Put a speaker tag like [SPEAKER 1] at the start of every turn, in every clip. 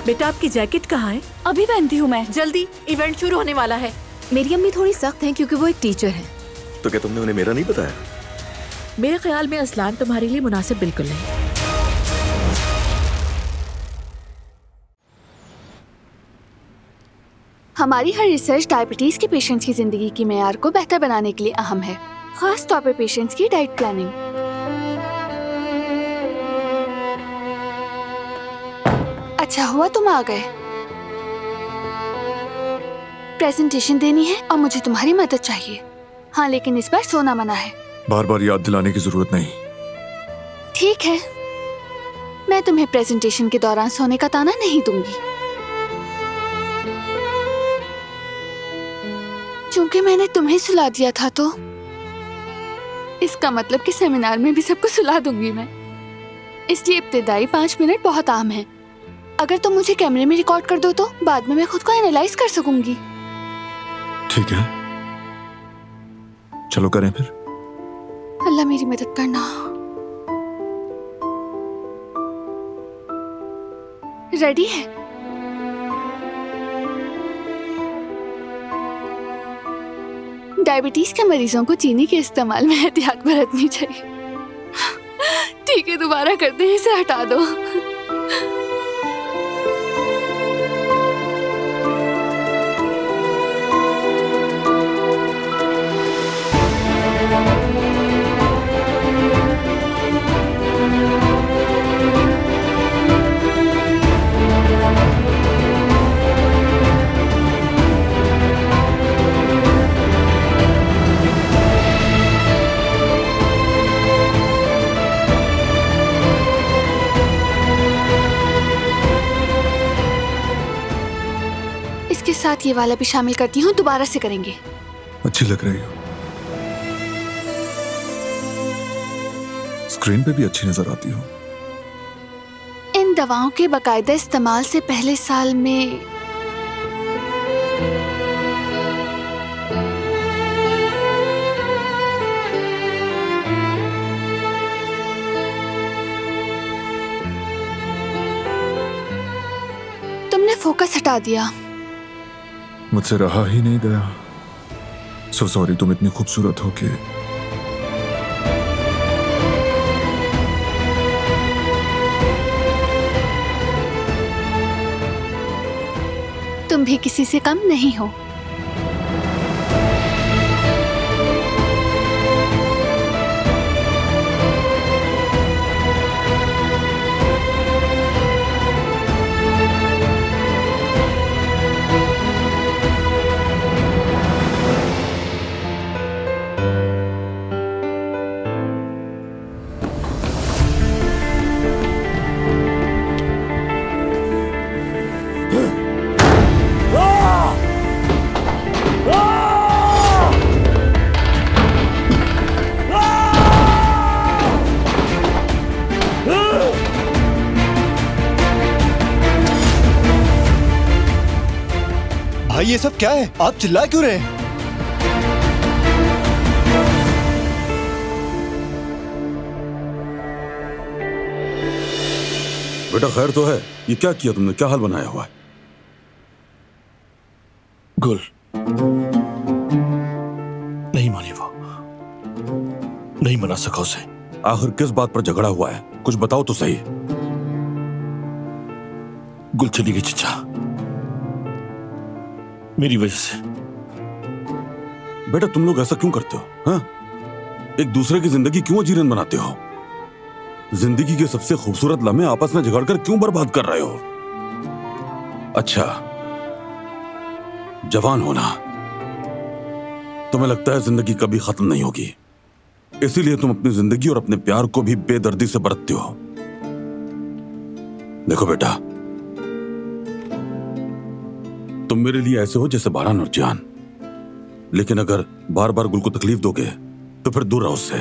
[SPEAKER 1] बेटा आपकी जैकेट कहाँ है?
[SPEAKER 2] अभी पहनती हूँ मैं।
[SPEAKER 1] जल्दी, इवेंट शुरू होने वाला है।
[SPEAKER 3] मेरी अम्मी थोड़ी सख्त हैं क्योंकि वो एक टीचर है।
[SPEAKER 4] तो क्या तुमने उन्हें मेरा नहीं बताया?
[SPEAKER 1] मेरे ख्याल में असलान तुम्हारे लिए मुनासिब बिल्कुल नहीं।
[SPEAKER 2] हमारी हर रिसर्च डायबिटीज के पेशेंट्स की जिंदगी की मेयार को बेहतर बनाने के लिए अहम है, खास तौर पर पेशेंट्स की डाइट प्लानिंग। अच्छा हुआ तुम आ गए। प्रेजेंटेशन देनी है और मुझे तुम्हारी मदद चाहिए। हाँ, लेकिन इस बार सोना मना है।
[SPEAKER 5] बार बार याद दिलाने की जरूरत नहीं।
[SPEAKER 2] ठीक है, मैं तुम्हें प्रेजेंटेशन के दौरान सोने का ताना नहीं दूंगी। चूंकि मैंने तुम्हें सुला दिया था तो इसका मतलब कि सेमिनार में भी सबको सुला दूंगी मैं। इसलिए इब्तिदाई 5 मिनट बहुत आम है। अगर तुम मुझे कैमरे में रिकॉर्ड कर दो तो बाद में मैं खुद को एनालाइज कर सकूंगी।
[SPEAKER 5] ठीक है, चलो करें फिर।
[SPEAKER 2] अल्लाह मेरी मदद करना। रेडी है? डायबिटीज के मरीजों को चीनी के इस्तेमाल में एहतियात बरतनी चाहिए। ठीक है, दोबारा करते हैं, इसे हटा दो। साथ ये वाला भी शामिल करती हूँ, दोबारा से करेंगे।
[SPEAKER 5] अच्छी लग रही हो। स्क्रीन पे भी अच्छी नजर आती हो।
[SPEAKER 2] इन दवाओं के बाकायदा इस्तेमाल से पहले साल में तुमने फोकस हटा दिया।
[SPEAKER 5] मुझसे रहा ही नहीं गया। सो सॉरी, तुम इतनी खूबसूरत हो के।
[SPEAKER 2] तुम भी किसी से कम नहीं हो।
[SPEAKER 6] भाई ये सब क्या है? आप चिल्ला क्यों रहे हैं?
[SPEAKER 7] बेटा खैर तो है? ये क्या किया तुमने? क्या हाल बनाया हुआ है?
[SPEAKER 6] गुल नहीं मानी, वो नहीं मना सका उसे।
[SPEAKER 7] आखिर किस बात पर झगड़ा हुआ है? कुछ बताओ तो सही।
[SPEAKER 6] गुल चली गई चचा, मेरी वजह से।
[SPEAKER 7] बेटा तुम लोग ऐसा क्यों करते हो? हाँ? एक दूसरे की जिंदगी क्यों अजीरन बनाते हो? जिंदगी के सबसे खूबसूरत लम्हे आपस में झगड़कर क्यों बर्बाद कर रहे हो? अच्छा, जवान होना, तुम्हें लगता है जिंदगी कभी खत्म नहीं होगी, इसीलिए तुम अपनी जिंदगी और अपने प्यार को भी बेदर्दी से बरतते हो। देखो बेटा, तुम मेरे लिए ऐसे हो जैसे बारान और जान, लेकिन अगर बार बार गुल को तकलीफ दोगे तो फिर दूर रहो उससे,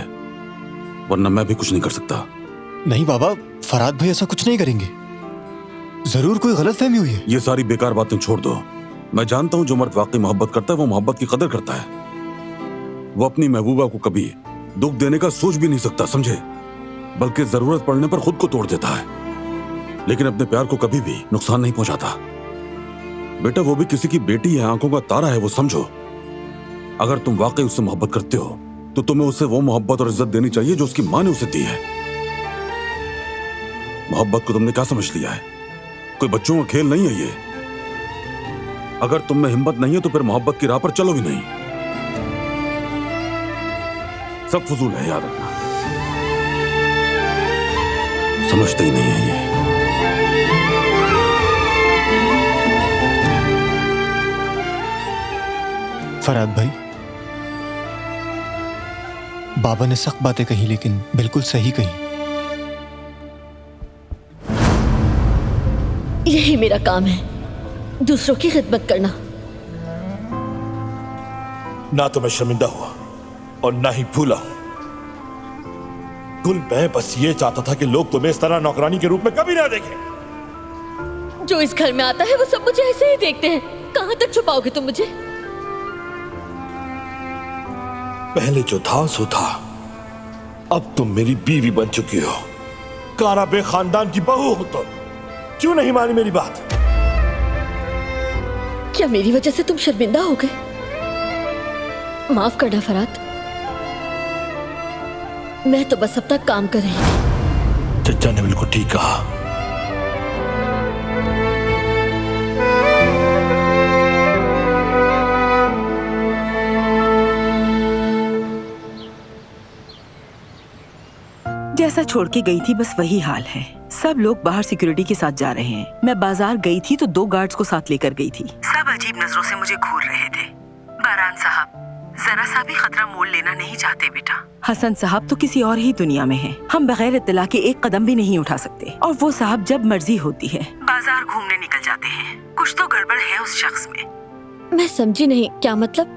[SPEAKER 7] वरना मैं भी कुछ नहीं कर सकता।
[SPEAKER 6] नहीं बाबा, फराद भाई ऐसा कुछ नहीं करेंगे। जरूर कोई गलतफहमी हुई है।
[SPEAKER 7] ये सारी बेकार बातें छोड़ दो। मैं जानता हूं जो मर्द वाकई मोहब्बत करता है वो मोहब्बत की कदर करता है। वो अपनी महबूबा को कभी दुख देने का सोच भी नहीं सकता, समझे? बल्कि जरूरत पड़ने पर खुद को तोड़ देता है। लेकिन अपने प्यार को कभी भी नुकसान नहीं पहुंचाता। बेटा वो भी किसी की बेटी है, आंखों का तारा है, वो समझो। अगर तुम वाकई उससे मोहब्बत करते हो तो तुम्हें उसे वो मोहब्बत और इज्जत देनी चाहिए जो उसकी मां ने उसे दी है। मोहब्बत को तुमने क्या समझ लिया है? कोई बच्चों का खेल नहीं है ये। अगर तुम में हिम्मत नहीं है तो फिर मोहब्बत की राह पर चलो भी नहीं। सब फजूल है, याद रखना। समझते ही नहीं है ये।
[SPEAKER 6] फराद भाई, बाबा ने सख्त बातें कही लेकिन बिल्कुल सही कही।
[SPEAKER 3] यही मेरा काम है, दूसरों की खिदमत करना।
[SPEAKER 8] ना तो मैं शर्मिंदा हुआ और ना ही भूला हूं। कुल मैं बस ये चाहता था कि लोग तुम्हें इस तरह नौकरानी के रूप में कभी ना देखें।
[SPEAKER 3] जो इस घर में आता है वो सब मुझे ऐसे ही देखते हैं। कहां तक छुपाओगे तुम मुझे?
[SPEAKER 8] पहले जो था सो था, अब तुम मेरी बीवी बन चुकी हो, काराबे खानदान की बहू हो। तो क्यों नहीं मानी मेरी बात?
[SPEAKER 3] क्या मेरी वजह से तुम शर्मिंदा हो गए? माफ करना फराद, मैं तो बस अपना काम कर रही थी।
[SPEAKER 8] चचा ने बिल्कुल ठीक कहा।
[SPEAKER 9] जैसा छोड़ के गई थी बस वही हाल है। सब लोग बाहर सिक्योरिटी के साथ जा रहे हैं। मैं बाजार गई थी तो 2 गार्ड्स को साथ लेकर गई थी। सब अजीब नजरों से मुझे घूर रहे थे। बारान साहब, जरा सा भी खतरा मोल लेना नहीं चाहते बेटा। हसन साहब तो किसी और ही दुनिया में हैं। हम बगैर इत्तला के एक कदम भी नहीं उठा सकते। और वो साहब जब मर्जी होती है बाजार घूमने निकल जाते हैं। कुछ तो गड़बड़ है उस शख्स में।
[SPEAKER 3] मैं समझी नहीं, क्या मतलब?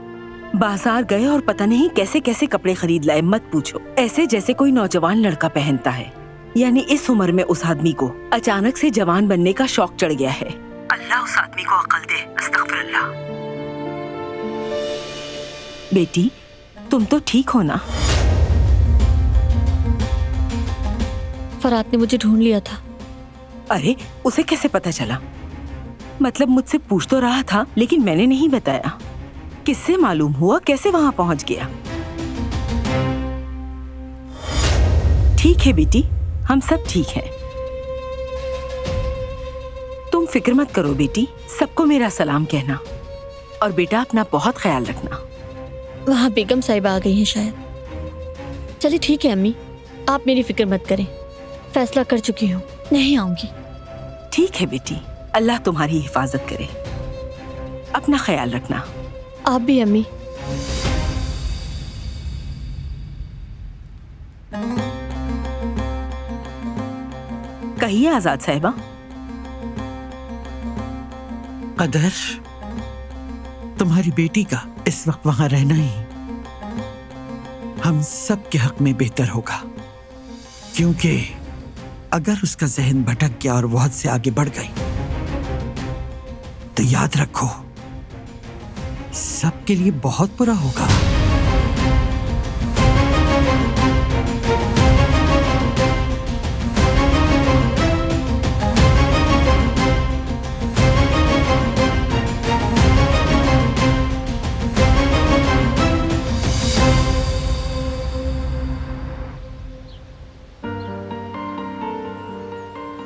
[SPEAKER 9] बाजार गए और पता नहीं कैसे कैसे कपड़े खरीद लाए, मत पूछो। ऐसे जैसे कोई नौजवान लड़का पहनता है। यानी इस उम्र में उस आदमी को अचानक से जवान बनने का शौक चढ़ गया है। अल्लाह उस आदमी को अक्ल दे। अस्तगफिरुल्लाह। बेटी, तुम तो ठीक हो ना?
[SPEAKER 3] फराद ने मुझे ढूंढ लिया था।
[SPEAKER 9] अरे, उसे कैसे पता चला? मतलब मुझसे पूछ तो रहा था लेकिन मैंने नहीं बताया। किससे मालूम हुआ? कैसे वहां पहुंच गया? ठीक है बेटी, हम सब ठीक हैं। तुम फिक्र मत करो बेटी, सबको मेरा सलाम कहना। और बेटा अपना बहुत ख्याल रखना।
[SPEAKER 3] वहाँ बेगम साहिबा आ गई हैं शायद। चलिए ठीक है अम्मी, आप मेरी फिक्र मत करें। फैसला कर चुकी हूँ, नहीं आऊंगी।
[SPEAKER 9] ठीक है बेटी, अल्लाह तुम्हारी हिफाजत करे। अपना ख्याल रखना।
[SPEAKER 3] आप भी अम्मी।
[SPEAKER 9] कहिए आजाद साहिबा।
[SPEAKER 10] कदर, तुम्हारी बेटी का इस वक्त वहां रहना ही हम सब के हक में बेहतर होगा, क्योंकि अगर उसका जहन भटक गया और वो हद से आगे बढ़ गई तो याद रखो सबके लिए बहुत बुरा होगा।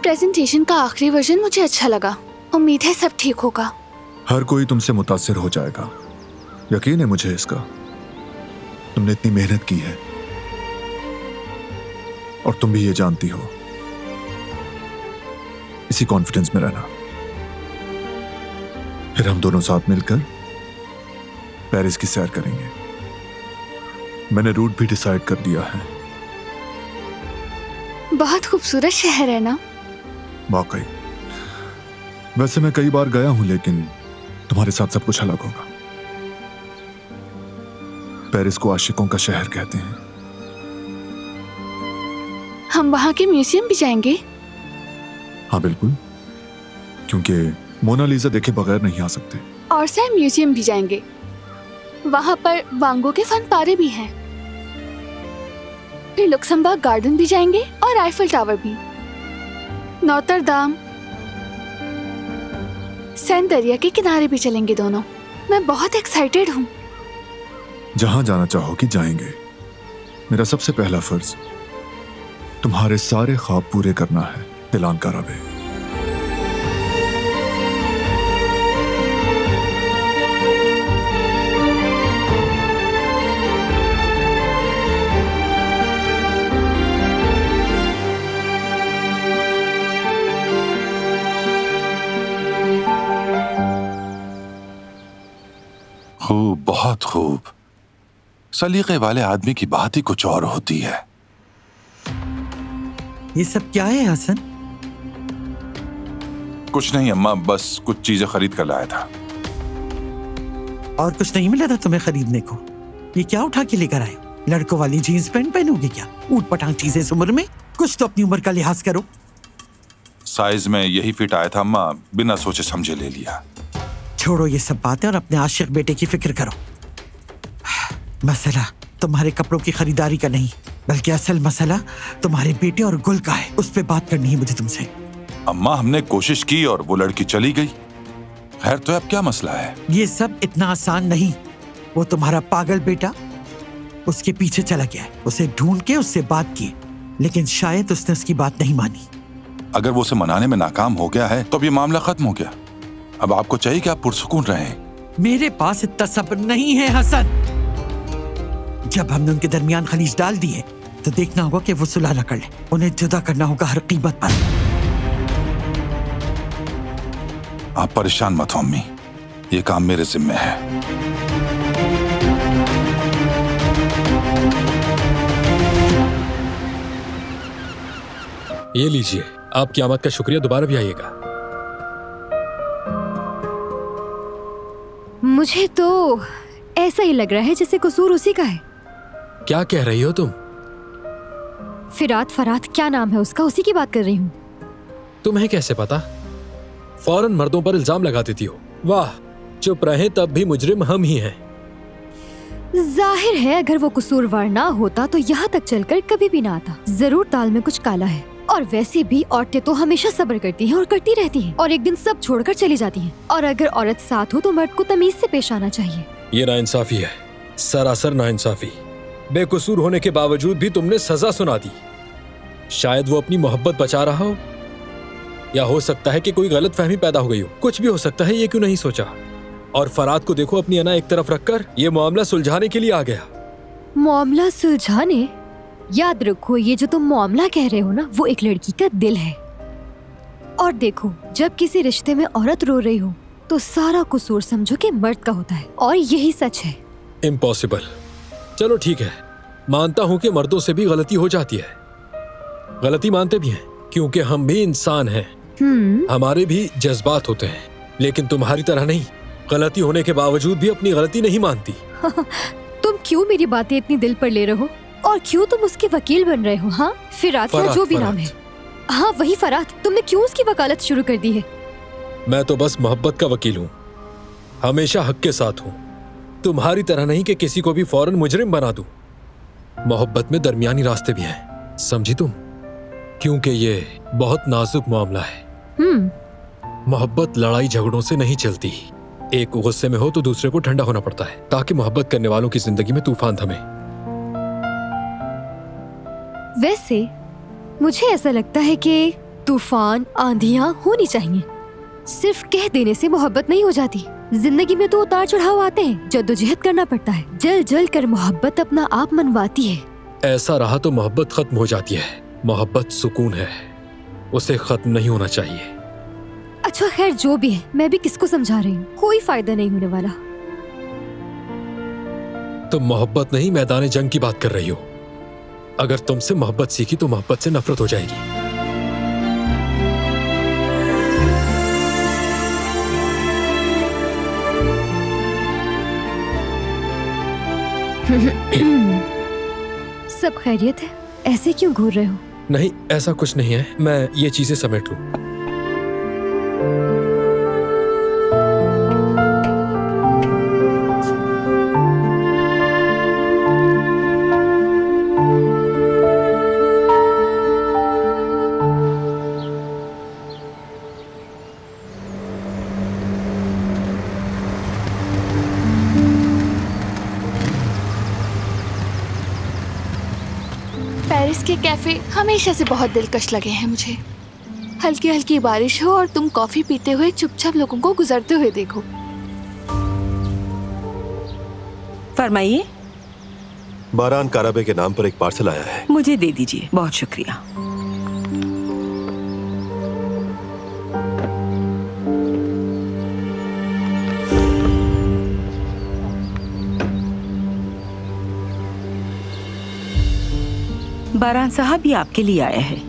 [SPEAKER 2] प्रेजेंटेशन का आखिरी वर्जन मुझे अच्छा लगा। उम्मीद है सब ठीक होगा।
[SPEAKER 5] हर कोई तुमसे मुतासिर हो जाएगा, यकीन है मुझे इसका। तुमने इतनी मेहनत की है और तुम भी ये जानती हो। इसी कॉन्फिडेंस में रहना। फिर हम दोनों साथ मिलकर पेरिस की सैर करेंगे। मैंने रूट भी डिसाइड कर दिया है।
[SPEAKER 2] बहुत खूबसूरत शहर है ना?
[SPEAKER 5] वाकई। वैसे मैं कई बार गया हूं लेकिन तुम्हारे साथ सब कुछ अलग होगा। पेरिस को आशिकों का शहर कहते हैं।
[SPEAKER 2] हम वहाँ के म्यूजियम भी जाएंगे?
[SPEAKER 5] हाँ बिल्कुल, क्योंकि मोनालिसा देखे बगैर नहीं आ सकते।
[SPEAKER 2] और सर म्यूजियम भी जाएंगे। वहाँ पर वांगो के फन पारे भी हैं। फिर लुक्समबर्ग गार्डन भी जाएंगे और आईफल टावर भी। नौतरदाम। सैन दरिया के किनारे भी चलेंगे दोनों। मैं बहुत एक्साइटेड हूँ।
[SPEAKER 5] जहां जाना चाहो कि जाएंगे। मेरा सबसे पहला फर्ज तुम्हारे सारे ख्वाब पूरे करना है दिलान काराबे।
[SPEAKER 11] खूब, बहुत खूब। सलीके वाले आदमी की बात ही कुछ और होती है।
[SPEAKER 10] ये सब क्या है हसन?
[SPEAKER 11] कुछ नहीं अम्मा, बस कुछ चीजें खरीद कर लाया था।
[SPEAKER 10] और कुछ नहीं मिला था तुम्हें खरीदने को? ये क्या उठा के लेकर आए? लड़कों वाली जीन्स पैंट पहनोगे क्या? ऊट पटांग चीजें इस उम्र में? कुछ तो अपनी उम्र का लिहाज करो।
[SPEAKER 11] साइज में यही फिट आया था अम्मा, बिना सोचे समझे ले लिया।
[SPEAKER 10] छोड़ो ये सब बातें और अपने आशिक बेटे की फिक्र करो। मसला तुम्हारे कपड़ों की खरीदारी का नहीं, बल्कि असल मसला तुम्हारे बेटे और गुल का है। उस पे बात करनी है मुझे तुमसे।
[SPEAKER 11] अम्मा, हमने कोशिश की और वो लड़की चली गई। खैर, तो अब क्या मसला है?
[SPEAKER 10] ये सब इतना आसान नहीं। वो तुम्हारा पागल बेटा उसके पीछे चला गया है। उसे ढूंढ के उससे बात की, लेकिन शायद उसने उसकी बात नहीं मानी।
[SPEAKER 11] अगर वो उसे मनाने में नाकाम हो गया है तो अब ये मामला खत्म हो गया। अब आपको चाहिए कि आप पुरसुकून रहें।
[SPEAKER 10] मेरे पास इतना सब्र नहीं है हसन। जब हमने उनके दरमियान खलीज डाल दी है तो देखना होगा कि वो सुलह न कर ले। उन्हें जुदा करना होगा हर कीमत पर।
[SPEAKER 11] आप परेशान मत हो अम्मी, ये काम मेरे जिम्मे है।
[SPEAKER 12] ये लीजिए, आपकी आमद का शुक्रिया। दोबारा भी आइएगा।
[SPEAKER 13] मुझे तो ऐसा ही लग रहा है जैसे कसूर उसी का है।
[SPEAKER 12] क्या कह रही हो तुम?
[SPEAKER 13] फिरात फरात क्या नाम है उसका, उसी की बात कर रही हूँ।
[SPEAKER 12] तुम्हें कैसे पता? फौरन मर्दों पर इल्जाम लगा देती हो। वाह, चुप रहे तब भी मुजरिम हम ही हैं।
[SPEAKER 13] जाहिर है अगर वो कसूरवार ना होता तो यहाँ तक चलकर कभी भी ना आता। जरूर दाल में कुछ काला है। और वैसे भी औरतें तो हमेशा सब्र करती हैं और करती रहती हैं और एक दिन सब छोड़कर चली जाती हैं। और अगर औरत साथ हो तो मर्द को तमीज से पेश आना चाहिए।
[SPEAKER 12] ये नाइंसाफी है, सरासर नाइंसाफी। बेकसूर होने के बावजूद भी तुमने सजा सुना दी। शायद वो अपनी मोहब्बत बचा रहा हो, या हो सकता है कि कोई गलतफहमी पैदा हो गई हो। कुछ भी हो सकता है, ये क्यों नहीं सोचा? और फराद को देखो, अपनी अना एक तरफ रखकर ये मामला सुलझाने के लिए आ गया।
[SPEAKER 13] मामला सुलझाने? याद रखो, ये जो तुम मामला कह रहे हो ना, वो एक लड़की का दिल है। और देखो, जब किसी रिश्ते में औरत रो रही हो तो सारा कसूर समझो कि मर्द का होता है, और यही सच है।
[SPEAKER 12] इम्पॉसिबल। चलो ठीक है, मानता हूँ कि मर्दों से भी गलती हो जाती है। गलती मानते भी हैं, क्योंकि हम भी इंसान हैं। हमारे भी जज्बात होते हैं। लेकिन तुम्हारी तरह नहीं, गलती होने के बावजूद भी अपनी गलती नहीं मानती।
[SPEAKER 13] तुम क्यों मेरी बातें इतनी दिल पर ले रहे हो? और क्यों तुम उसके वकील बन रहे हो? हाँ, फिरात या जो भी नाम है। हाँ, वही फरात। तुमने क्यों उसकी वकालत शुरू कर दी है?
[SPEAKER 12] मैं तो बस मोहब्बत का वकील हूँ, हमेशा हक के साथ हूँ। तुम्हारी तरह नहीं कि किसी को भी फौरन मुजरिम बना दूं। मोहब्बत में दरमियानी रास्ते भी हैं, समझी तुम? क्योंकि ये बहुत नाजुक मामला है। मोहब्बत लड़ाई झगड़ों से नहीं चलती। एक गुस्से में हो तो दूसरे को ठंडा होना पड़ता है, ताकि मोहब्बत करने वालों की जिंदगी में तूफान थमे।
[SPEAKER 13] वैसे मुझे ऐसा लगता है कि तूफान, आंधियां होनी चाहिए। सिर्फ कह देने से मोहब्बत नहीं हो जाती। जिंदगी में तो उतार चढ़ाव आते हैं, जद्दोजहद करना पड़ता है। जल जल कर मोहब्बत अपना आप मनवाती है।
[SPEAKER 12] ऐसा रहा तो मोहब्बत खत्म हो जाती है। मोहब्बत सुकून है, उसे खत्म नहीं होना चाहिए।
[SPEAKER 13] अच्छा खैर, जो भी है, मैं भी किसको समझा रही हूँ, कोई फायदा नहीं होने वाला।
[SPEAKER 12] तुम मोहब्बत नहीं, मैदान जंग की बात कर रही हो। अगर तुमसे मोहब्बत सीखी तो मोहब्बत से नफरत हो जाएगी।
[SPEAKER 13] सब खैरियत है? ऐसे क्यों घूर रहे हो?
[SPEAKER 12] नहीं, ऐसा कुछ नहीं है। मैं ये चीजें समेट लूं।
[SPEAKER 2] के कैफे हमेशा से बहुत दिलकश लगे हैं मुझे। हल्की हल्की बारिश हो और तुम कॉफी पीते हुए चुपचाप लोगों को गुजरते हुए देखो।
[SPEAKER 9] फरमाइए।
[SPEAKER 8] बारान काराबे के नाम पर एक पार्सल आया है।
[SPEAKER 9] मुझे दे दीजिए। बहुत शुक्रिया। बारान साहब भी आपके लिए आया है।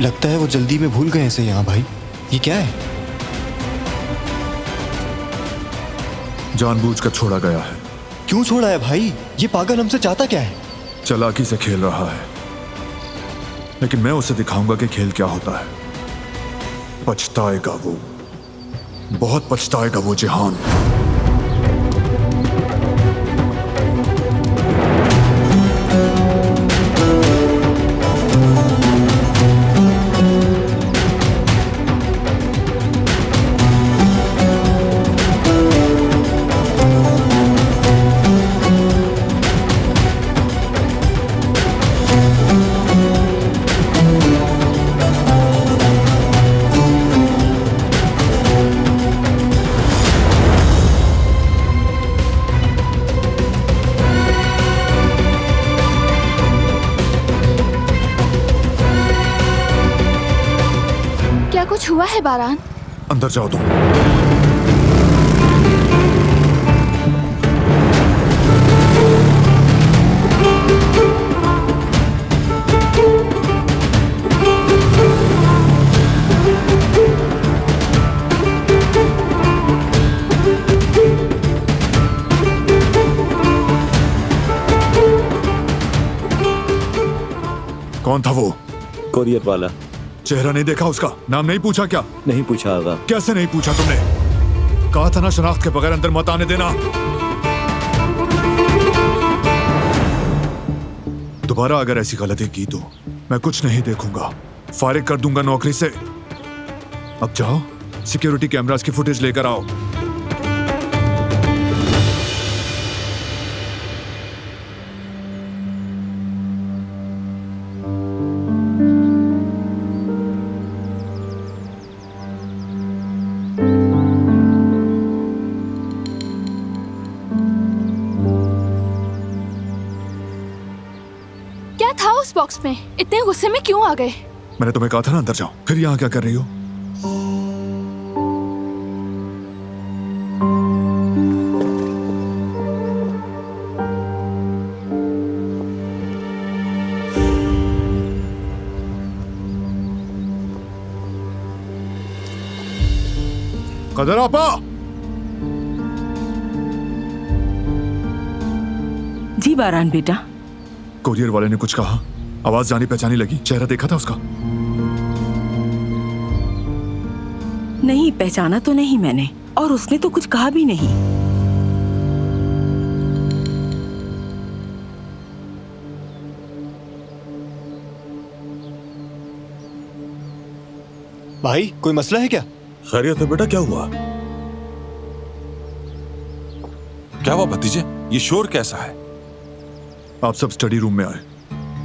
[SPEAKER 6] लगता है वो जल्दी में भूल गए इसे यहाँ। भाई ये क्या है?
[SPEAKER 5] जानबूझकर छोड़ा गया है।
[SPEAKER 6] क्यों छोड़ा है भाई? ये पागल हमसे चाहता क्या है?
[SPEAKER 5] चालाकी से खेल रहा है, लेकिन मैं उसे दिखाऊंगा कि खेल क्या होता है। पछताएगा वो, बहुत पछताएगा वो जिहान।
[SPEAKER 2] कुछ हुआ है बारान?
[SPEAKER 5] अंदर जाओ तुम। कौन था वो?
[SPEAKER 14] कोरियर वाला।
[SPEAKER 5] चेहरा नहीं देखा उसका? नाम नहीं पूछा क्या?
[SPEAKER 14] नहीं पूछा आगा।
[SPEAKER 5] कैसे नहीं पूछा तुमने? कहा था ना शनाख्त के बगैर अंदर मत आने देना। दोबारा अगर ऐसी गलती की तो मैं कुछ नहीं देखूंगा, फारिग कर दूंगा नौकरी से। अब जाओ, सिक्योरिटी कैमरास की फुटेज लेकर आओ।
[SPEAKER 2] बॉक्स में इतने गुस्से में क्यों आ गए?
[SPEAKER 5] मैंने तुम्हें कहा था ना अंदर जाओ, फिर यहाँ क्या कर रही हो? कदर आपा।
[SPEAKER 9] जी बारान बेटा।
[SPEAKER 5] कोरियर वाले ने कुछ कहा? आवाज जानी पहचानी लगी, चेहरा देखा था उसका?
[SPEAKER 9] नहीं पहचाना तो नहीं मैंने, और उसने तो कुछ कहा भी नहीं।
[SPEAKER 6] भाई कोई मसला है क्या?
[SPEAKER 7] खैरियत है बेटा, क्या हुआ?
[SPEAKER 11] क्या हुआ भतीजे? ये शोर कैसा है?
[SPEAKER 5] आप सब स्टडी रूम में आए,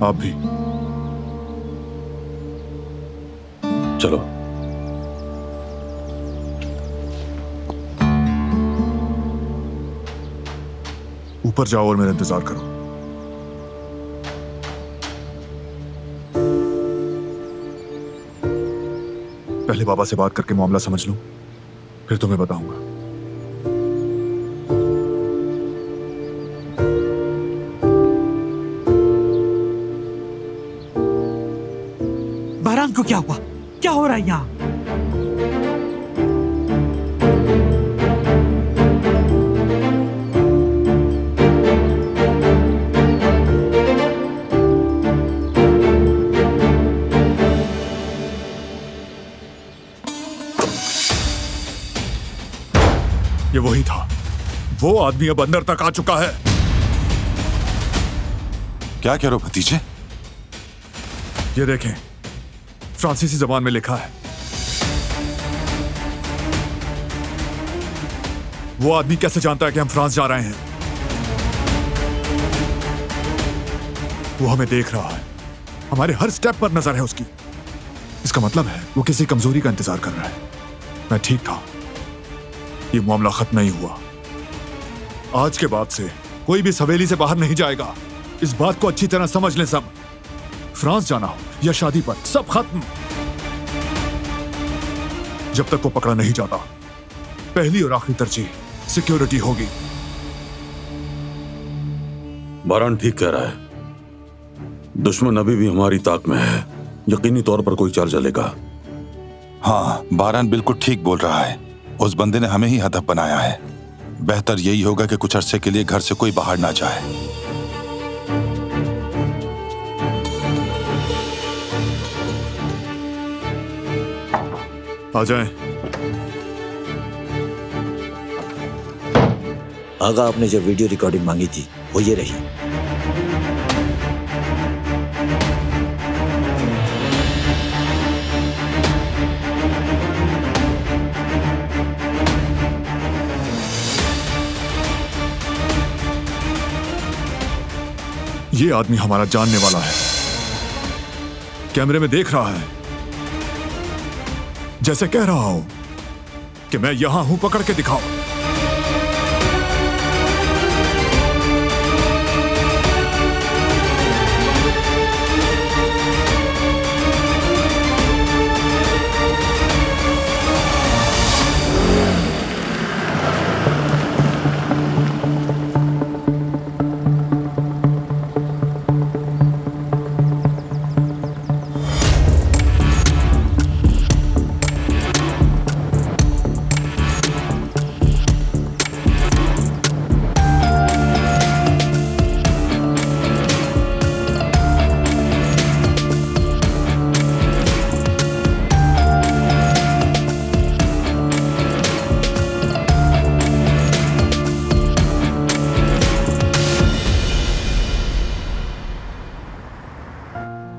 [SPEAKER 5] आप भी।
[SPEAKER 7] चलो।
[SPEAKER 5] ऊपर जाओ और मेरा इंतजार करो। पहले बाबा से बात करके मामला समझ लूं, फिर तुम्हें बताऊंगा।
[SPEAKER 10] बारान को क्या हुआ? रहा है यहाँ?
[SPEAKER 5] ये वही था, वो आदमी अब अंदर तक आ चुका है।
[SPEAKER 11] क्या कह रहे हो भतीजे?
[SPEAKER 5] ये देखें, फ्रांसीसी जबान में लिखा है। वो आदमी कैसे जानता है कि हम फ्रांस जा रहे हैं? वो हमें देख रहा है, हमारे हर स्टेप पर नजर है उसकी। इसका मतलब है वो किसी कमजोरी का इंतजार कर रहा है। मैं ठीक था, ये मामला खत्म नहीं हुआ। आज के बाद से कोई भी इस हवेली से बाहर नहीं जाएगा। इस बात को अच्छी तरह समझ लें सब। फ्रांस जाना हो या शादी पर, सब खत्म। जब तक वो पकड़ा नहीं जाता, पहली और आखिरी तरजीह सिक्योरिटी होगी।
[SPEAKER 7] बारान ठीक कह रहा है, दुश्मन अभी भी हमारी ताक में है। यकीनी तौर पर कोई चाल चलेगा।
[SPEAKER 11] हाँ, बारान बिल्कुल ठीक बोल रहा है। उस बंदे ने हमें ही हदफ बनाया है। बेहतर यही होगा कि कुछ अरसे के लिए घर से कोई बाहर ना जाए।
[SPEAKER 5] आ जाएं।
[SPEAKER 14] आगा, आपने जो वीडियो रिकॉर्डिंग मांगी थी वो ये रही।
[SPEAKER 5] ये आदमी हमारा जानने वाला है, कैमरे में देख रहा है, जैसे कह रहा हूं कि मैं यहां हूं, पकड़ के दिखाओ।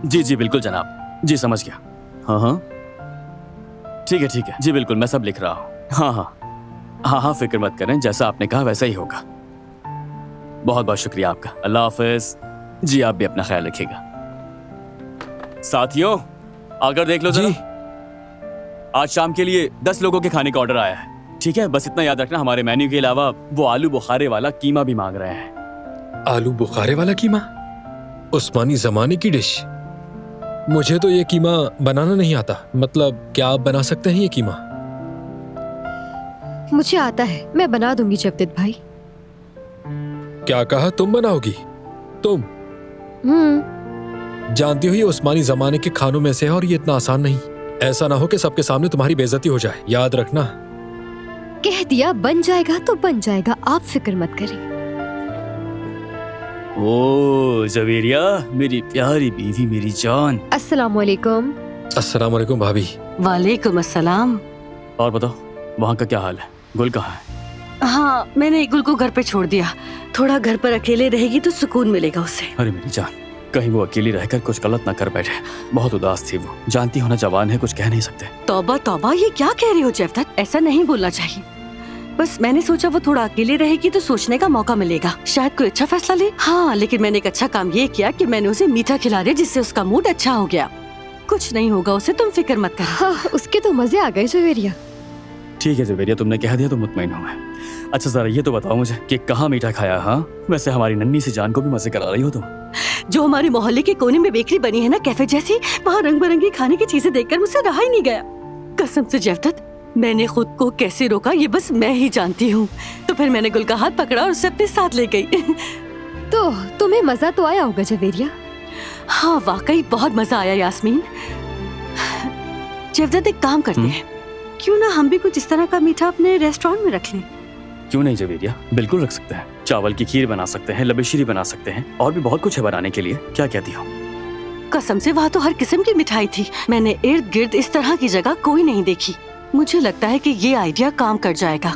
[SPEAKER 15] जी जी बिल्कुल जनाब, जी समझ गया। हाँ हाँ ठीक है जी बिल्कुल, मैं सब लिख रहा हूँ। हाँ हाँ हाँ हाँ, फिक्र मत करें, जैसा आपने कहा वैसा ही होगा। बहुत बहुत शुक्रिया आपका, अल्लाह हाफिज। जी आप भी अपना ख्याल रखिएगा। साथियों आकर देख लो जी, आज शाम के लिए 10 लोगों के खाने का ऑर्डर आया है। ठीक है, बस इतना याद रखना, हमारे मेन्यू के अलावा वो आलू बुखारे वाला कीमा भी मांग रहे हैं।
[SPEAKER 12] आलू बुखारे वाला कीमा? उस्मानी जमाने की डिश? मुझे तो ये कीमा बनाना नहीं आता। मतलब क्या आप बना सकते हैं ये कीमा?
[SPEAKER 13] मुझे आता है, मैं बना दूंगी जवदेत भाई।
[SPEAKER 12] क्या कहा? तुम बनाओगी? तुम? जानती हो ये उस्मानी जमाने के खानों में से है और ये इतना आसान नहीं। ऐसा ना हो कि सबके सामने तुम्हारी बेइज्जती हो जाए, याद रखना।
[SPEAKER 13] कह दिया बन जाएगा तो बन जाएगा, आप फिक्र मत करें।
[SPEAKER 15] ओ ज़वेरिया, मेरी प्यारी बीवी, मेरी जान।
[SPEAKER 13] अस्सलामुअलैकुम।
[SPEAKER 12] अस्सलामुअलैकुम भाभी।
[SPEAKER 9] वालेकुम अस्सलाम।
[SPEAKER 15] और बताओ वहाँ का क्या हाल है? गुल कहाँ है?
[SPEAKER 9] हाँ, मैंने गुल को घर पे छोड़ दिया। थोड़ा घर पर अकेले रहेगी तो सुकून मिलेगा उसे।
[SPEAKER 15] अरे मेरी जान, कहीं वो अकेली रहकर कुछ गलत ना कर बैठे। बहुत उदास थी वो, जानती हो ना जवान है, कुछ कह नहीं सकते।
[SPEAKER 9] तौबा तौबा, ये क्या कह रही हो जवदत? ऐसा नहीं बोलना चाहिए। बस मैंने सोचा वो थोड़ा अकेले रहेगी तो सोचने का मौका मिलेगा, शायद कोई अच्छा फैसला ले। हाँ, लेकिन मैंने एक अच्छा काम ये किया कि मैंने उसे मीठा खिला दिया, जिससे उसका मूड अच्छा हो गया। कुछ नहीं होगा उसे, तुम फिक्र मत कर।
[SPEAKER 13] हाँ, उसके तो मजे आ गए ज़वेरिया।
[SPEAKER 15] ठीक है ज़वेरिया, तुमने कह दिया तो मुतमईन हूँ मैं। अच्छा जरा ये तो बताओ मुझे कि कहाँ मीठा खाया? हाँ, वैसे हमारी नन्ही सी जान को भी मजे करा रही हो तुम।
[SPEAKER 9] जो हमारे मोहल्ले के कोने में बेकरी बनी है ना, कैफे जैसी, वहाँ रंग बिरंगी खाने की चीजें देखकर मुझसे रहा ही नहीं गया। कसम से जवदत, मैंने खुद को कैसे रोका ये बस मैं ही जानती हूँ। तो फिर मैंने गुल का हाथ पकड़ा और उसे अपने साथ ले गई।
[SPEAKER 13] तो तुम्हें मजा तो आया होगा ज़वेरिया?
[SPEAKER 9] हाँ वाकई बहुत मजा आया यास्मीन। जेवदत एक काम करते हैं, क्यों ना हम भी कुछ इस तरह का मीठा अपने रेस्टोरेंट में रख लें।
[SPEAKER 15] क्यों नहीं जवेरिया, बिल्कुल रख सकते हैं। चावल की खीर बना सकते हैं, लबेशीरी बना सकते हैं, और भी बहुत कुछ है बनाने के लिए। क्या कहती हो?
[SPEAKER 9] कसम से वहाँ तो हर किस्म की मिठाई थी। मैंने इर्द गिर्द इस तरह की जगह कोई नहीं देखी। मुझे लगता है कि ये आइडिया काम कर जाएगा।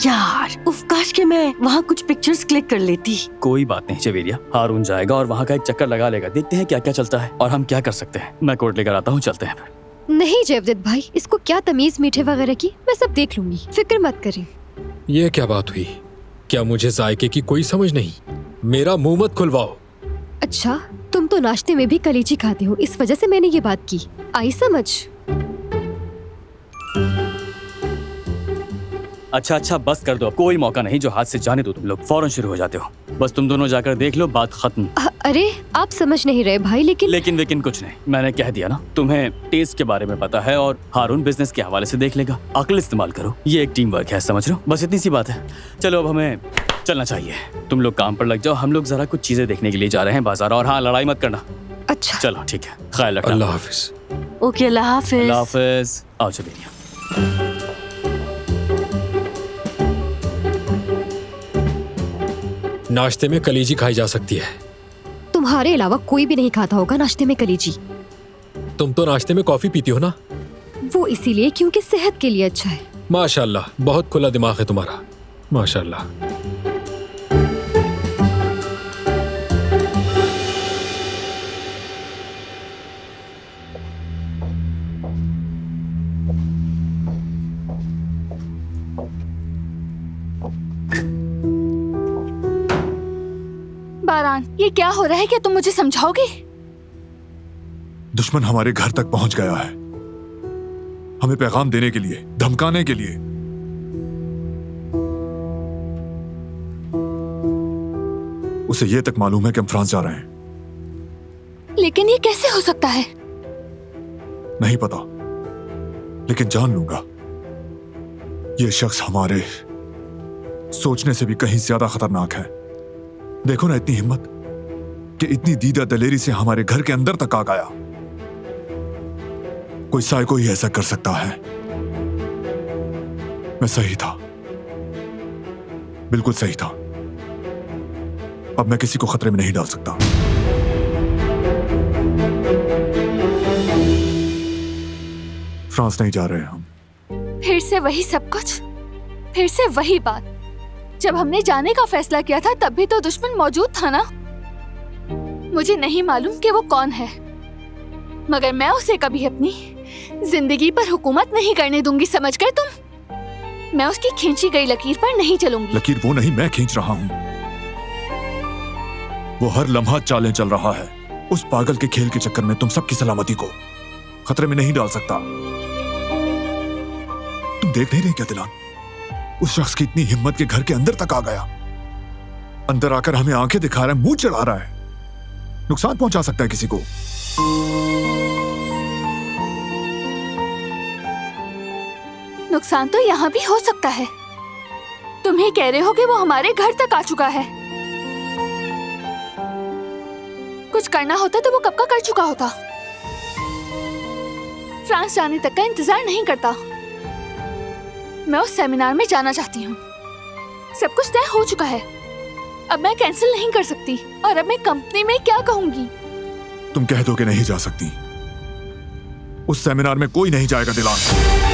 [SPEAKER 9] यार उफ, काश के मैं वहाँ कुछ पिक्चर्स क्लिक कर लेती।
[SPEAKER 15] कोई बात नहीं जवेरिया, हारून जाएगा और वहाँ का एक चक्कर लगा लेगा। देखते हैं क्या क्या चलता है और हम क्या कर सकते हैं। मैं कोट लेकर आता हूँ, चलते हैं फिर।
[SPEAKER 13] नहीं जेवदत भाई, इसको क्या तमीज मीठे वगैरह की, मैं सब देख लूंगी, फिक्र मत करें।
[SPEAKER 12] ये क्या बात हुई? क्या मुझे जायके की कोई समझ नहीं? मेरा मुंह मत खुलवाओ।
[SPEAKER 13] अच्छा, तुम तो नाश्ते में भी कलीची खाते हो, इस वजह से मैंने ये बात की। आई समझ?
[SPEAKER 15] अच्छा बस कर दो, अब कोई मौका नहीं जो हाथ से जाने दो। तुम लोग फौरन शुरू हो जाते हो। बस तुम दोनों जाकर देख लो, बात खत्म।
[SPEAKER 13] अरे आप समझ नहीं रहे भाई। लेकिन
[SPEAKER 15] कुछ नहीं, मैंने कह दिया ना। तुम्हें टेस्ट के बारे में पता है और हारून बिजनेस के हवाले से देख लेगा। अक्ल इस्तेमाल करो, ये एक टीम वर्क है, समझ रहे हो? बस इतनी सी बात है। चलो अब हमें चलना चाहिए। तुम लोग काम पर लग जाओ, हम लोग जरा कुछ चीजें देखने के लिए जा रहे हैं बाजार। और हाँ, लड़ाई मत करना।
[SPEAKER 13] अच्छा
[SPEAKER 15] चलो ठीक है, ख्याल रखना।
[SPEAKER 12] अल्लाह हाफिज।
[SPEAKER 9] ओके, अल्लाह हाफिज।
[SPEAKER 15] अल्लाह हाफिज। आओ जवेरिया।
[SPEAKER 12] नाश्ते में कलीजी खाई जा सकती है।
[SPEAKER 13] तुम्हारे अलावा कोई भी नहीं खाता होगा नाश्ते में कलीजी।
[SPEAKER 12] तुम तो नाश्ते में कॉफी पीती हो ना?
[SPEAKER 13] वो इसीलिए क्योंकि सेहत के लिए अच्छा है।
[SPEAKER 12] माशाल्लाह, बहुत खुला दिमाग है तुम्हारा, माशाल्लाह।
[SPEAKER 2] बारान, ये क्या हो रहा है? क्या तुम मुझे समझाओगे?
[SPEAKER 5] दुश्मन हमारे घर तक पहुंच गया है, हमें पैगाम देने के लिए, धमकाने के लिए। उसे यह तक मालूम है कि हम फ्रांस जा रहे हैं।
[SPEAKER 2] लेकिन ये कैसे हो सकता है?
[SPEAKER 5] नहीं पता, लेकिन जान लूंगा। यह शख्स हमारे सोचने से भी कहीं ज्यादा खतरनाक है। देखो ना, इतनी हिम्मत कि इतनी दीदा दलेरी से हमारे घर के अंदर तक आ गया। कोई साइको ही ऐसा कर सकता है। मैं सही था, बिल्कुल सही था। अब मैं किसी को खतरे में नहीं डाल सकता। फ्रांस नहीं जा रहे हम।
[SPEAKER 2] फिर से वही सब कुछ, फिर से वही बात। जब हमने जाने का फैसला किया था तब भी तो दुश्मन मौजूद था ना। मुझे नहीं मालूम कि वो कौन है, मगर मैं उसे कभी अपनी जिंदगी पर हुकूमत नहीं करने दूंगी, समझकर तुम? मैं उसकी खींची गई लकीर पर नहीं चलूंगी।
[SPEAKER 5] लकीर वो नहीं, मैं खींच रहा हूं। वो हर लम्हा चालें चल रहा है। उस पागल के खेल के चक्कर में तुम सबकी सलामती को खतरे में नहीं डाल सकता। तुम देख नहीं रहे क्या दिलान? उस शख्स की इतनी हिम्मत के घर के अंदर तक आ गया। अंदर आकर हमें आंखें दिखा रहा है, मुंह चढ़ा रहा है, नुकसान पहुंचा सकता है किसी को।
[SPEAKER 2] नुकसान तो यहाँ भी हो सकता है। तुम ही कह रहे हो कि वो हमारे घर तक आ चुका है। कुछ करना होता तो वो कब का कर चुका होता। फ्रांस जाने तक का इंतजार नहीं करता। मैं उस सेमिनार में जाना चाहती हूँ। सब कुछ तय हो चुका है, अब मैं कैंसिल नहीं कर सकती। और अब मैं कंपनी में क्या कहूंगी?
[SPEAKER 5] तुम कह दो कि नहीं जा सकती। उस सेमिनार में कोई नहीं जाएगा दिलान।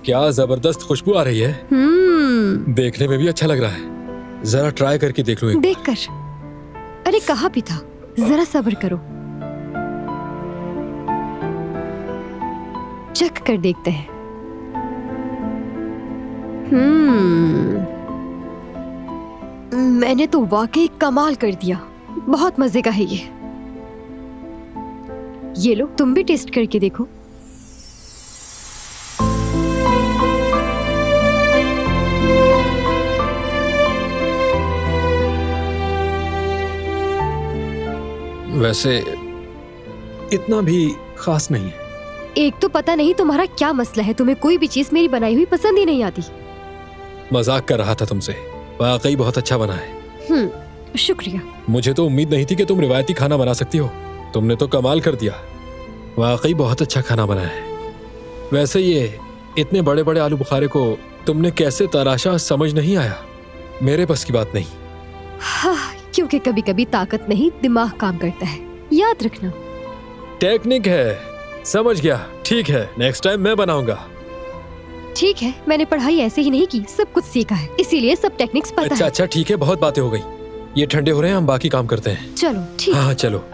[SPEAKER 12] क्या जबरदस्त खुशबू आ रही है। देखने में भी अच्छा लग रहा है। जरा ट्राई करके देख लूं।
[SPEAKER 13] देख कर। अरे कहा भी था, जरा सब्र करो, चख कर देखते हैं। मैंने तो वाकई कमाल कर दिया। बहुत मजे का है ये लो, तुम भी टेस्ट करके देखो।
[SPEAKER 12] वैसे इतना भी खास नहीं है।
[SPEAKER 13] एक तो पता नहीं तुम्हारा क्या मसला है, तुम्हें कोई भी चीज मेरी बनाई हुई पसंद ही नहीं आती।
[SPEAKER 12] मजाक कर रहा था तुमसे, वाकई बहुत अच्छा बना है।
[SPEAKER 13] शुक्रिया।
[SPEAKER 12] मुझे तो उम्मीद नहीं थी कि तुम रिवायती खाना बना सकती हो। तुमने तो कमाल कर दिया, वाकई बहुत अच्छा खाना बना है। वैसे ये इतने बड़े बड़े आलू बुखारे को तुमने कैसे तराशा समझ नहीं आया। मेरे बस की बात नहीं।
[SPEAKER 13] हाँ, क्योंकि कभी कभी ताकत नहीं दिमाग काम करता है, याद रखना।
[SPEAKER 12] टेक्निक है, समझ गया। ठीक है, नेक्स्ट टाइम मैं बनाऊंगा।
[SPEAKER 13] ठीक है, मैंने पढ़ाई ऐसे ही नहीं की, सब कुछ सीखा है, इसीलिए सब टेक्निक्स पता है।
[SPEAKER 12] अच्छा ठीक है, बहुत बातें हो गई, ये ठंडे हो रहे हैं, हम बाकी काम करते हैं।
[SPEAKER 13] चलो ठीक।
[SPEAKER 12] हाँ चलो।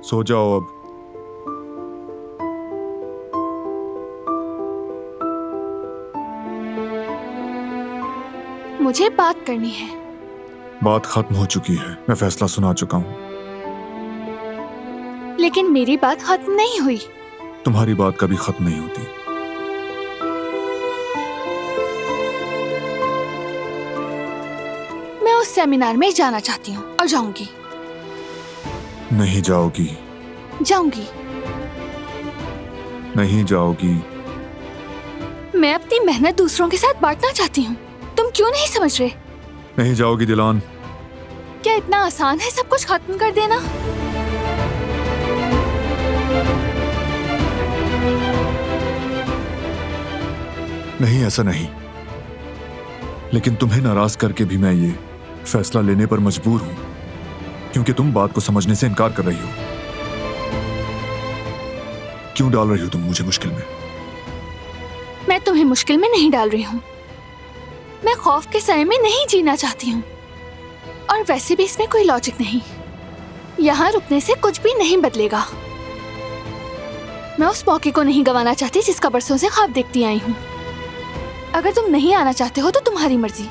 [SPEAKER 5] सो जाओ अब।
[SPEAKER 2] मुझे बात करनी है।
[SPEAKER 5] बात खत्म हो चुकी है, मैं फैसला सुना चुका हूँ।
[SPEAKER 2] लेकिन मेरी बात खत्म नहीं हुई।
[SPEAKER 5] तुम्हारी बात कभी खत्म नहीं होती।
[SPEAKER 2] मैं उस सेमिनार में जाना चाहती हूँ और जाऊंगी।
[SPEAKER 5] नहीं जाओगी।
[SPEAKER 2] जाऊंगी।
[SPEAKER 5] नहीं जाओगी।
[SPEAKER 2] मैं अपनी मेहनत दूसरों के साथ बांटना चाहती हूँ, तुम क्यों नहीं समझ रहे?
[SPEAKER 5] नहीं जाओगी दिलान।
[SPEAKER 2] क्या इतना आसान है सब कुछ खत्म कर देना?
[SPEAKER 5] नहीं, ऐसा नहीं। लेकिन तुम्हें नाराज करके भी मैं ये फैसला लेने पर मजबूर हूं, क्योंकि तुम बात को समझने से इनकार कर रही हो। क्यों डाल रही हो तुम मुझे मुश्किल में?
[SPEAKER 2] मैं तुम्हें मुश्किल में नहीं डाल रही हूँ। मैं खौफ के साए में नहीं जीना चाहती हूँ, और वैसे भी इसमें कोई लॉजिक नहीं। यहाँ रुकने से कुछ भी नहीं बदलेगा। मैं उस मौके को नहीं गंवाना चाहती जिसका बरसों से ख्वाब देखती आई हूँ। अगर तुम नहीं आना चाहते हो तो तुम्हारी मर्जी,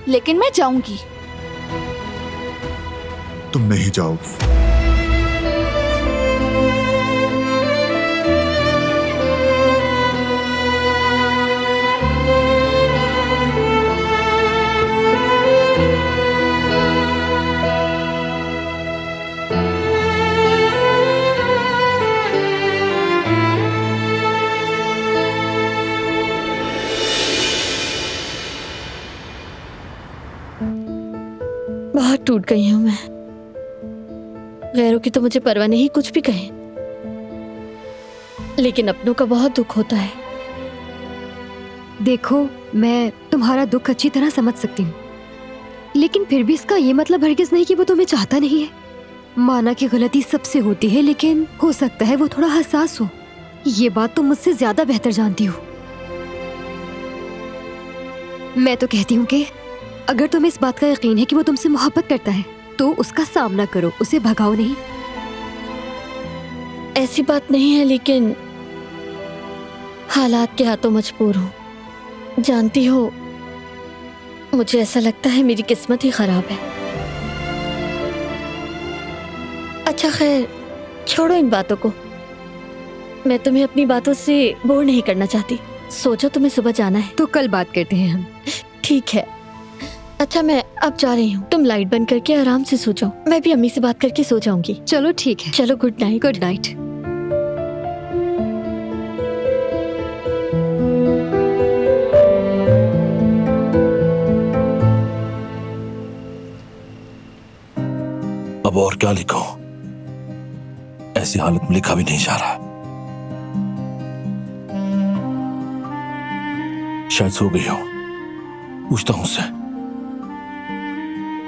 [SPEAKER 2] लेकिन मैं जाऊंगी।
[SPEAKER 5] तुम नहीं जाओगी।
[SPEAKER 3] बहुत टूट गई हूं मैं। गैरों की तो मुझे परवाह नहीं, कुछ भी कहें, लेकिन अपनों का बहुत दुख होता है।
[SPEAKER 13] देखो, मैं तुम्हारा दुख अच्छी तरह समझ सकती हूँ, लेकिन फिर भी इसका ये मतलब हरगिज नहीं कि वो तुम्हें चाहता नहीं है। माना कि गलती सबसे होती है, लेकिन हो सकता है वो थोड़ा हसास हो। ये बात तुम मुझसे ज्यादा बेहतर जानती हो। मैं तो कहती हूँ कि अगर तुम्हें इस बात का यकीन है कि वो तुमसे मोहब्बत करता है, तो उसका सामना करो, उसे भगाओ नहीं।
[SPEAKER 3] ऐसी बात नहीं है, लेकिन हालात के हाथों मजबूर हूँ। जानती हो, मुझे ऐसा लगता है मेरी किस्मत ही खराब है। अच्छा खैर, छोड़ो इन बातों को। मैं तुम्हें अपनी बातों से बोर नहीं करना चाहती। सोचो तुम्हें सुबह जाना है
[SPEAKER 13] तो कल बात करते हैं हम।
[SPEAKER 3] ठीक है। अच्छा मैं अब जा रही हूँ, तुम लाइट बंद करके आराम से सो जाओ। मैं भी अम्मी से बात करके सो जाऊंगी।
[SPEAKER 13] चलो ठीक है।
[SPEAKER 3] चलो गुड नाइट।
[SPEAKER 13] Good night.
[SPEAKER 8] अब और क्या लिखूं? ऐसी हालत में लिखा भी नहीं जा रहा। शायद सो गई हो। पूछता हूं उससे,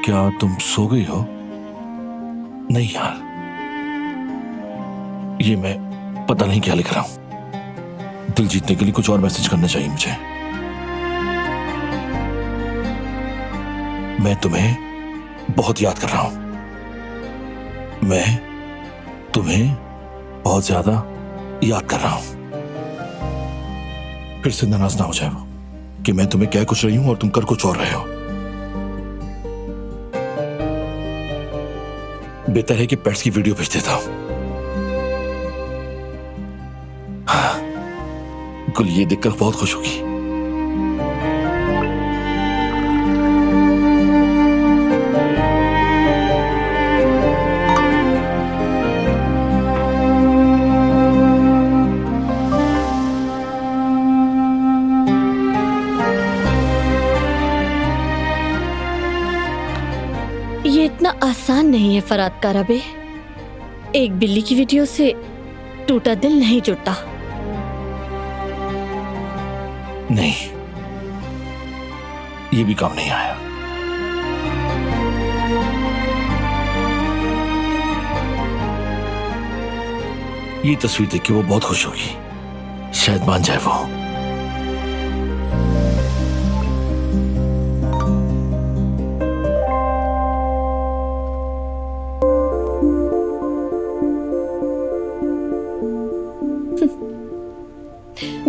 [SPEAKER 8] क्या तुम सो गई हो? नहीं यार, ये मैं पता नहीं क्या लिख रहा हूं। दिल जीतने के लिए कुछ और मैसेज करना चाहिए मुझे। मैं तुम्हें बहुत याद कर रहा हूं। मैं तुम्हें बहुत ज्यादा याद कर रहा हूं। फिर से नाराज ना हो जाए वो कि मैं तुम्हें कह कुछ रही हूं और तुम कर कुछ और रहे हो। बेहतर है कि पेट्स की वीडियो भेज देता हूं। गुल ये देखकर बहुत खुश होगी।
[SPEAKER 3] ये इतना आसान नहीं है फराद काराबे। एक बिल्ली की वीडियो से टूटा दिल नहीं जुड़ता।
[SPEAKER 8] नहीं, ये भी काम नहीं आया। ये तस्वीर देख के वो बहुत खुश होगी। शायद मान जाए वो।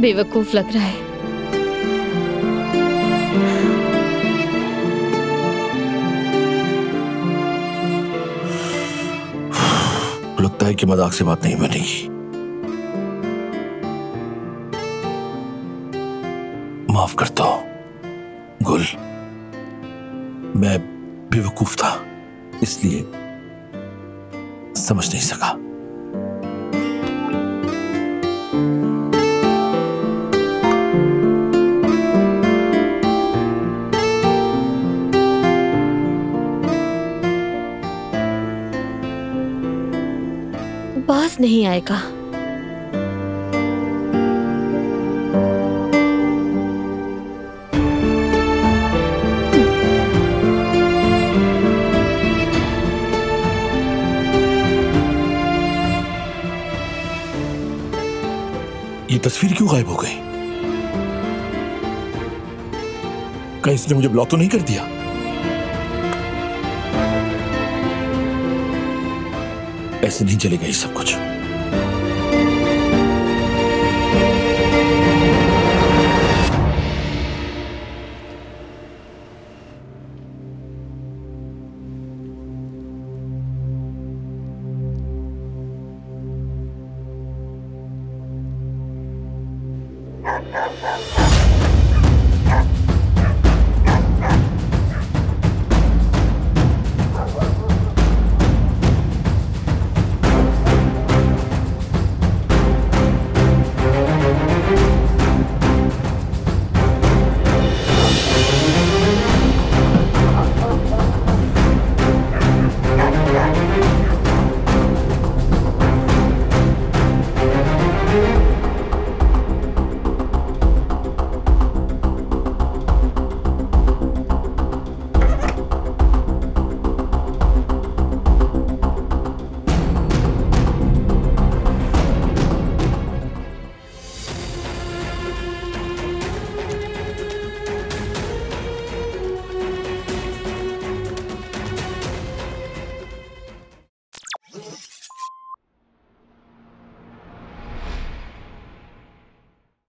[SPEAKER 3] बेवकूफ लग रहा है।
[SPEAKER 8] लगता है कि मजाक से बात नहीं बनेगी। माफ कर दो गुल, मैं बेवकूफ था, इसलिए समझ नहीं सका।
[SPEAKER 3] बास नहीं आएगा।
[SPEAKER 8] ये तस्वीर क्यों गायब हो गई? कहीं इसने मुझे ब्लॉक तो नहीं कर दिया? ऐसे नहीं चलेगा ये सब कुछ।
[SPEAKER 16] Ha ha ha.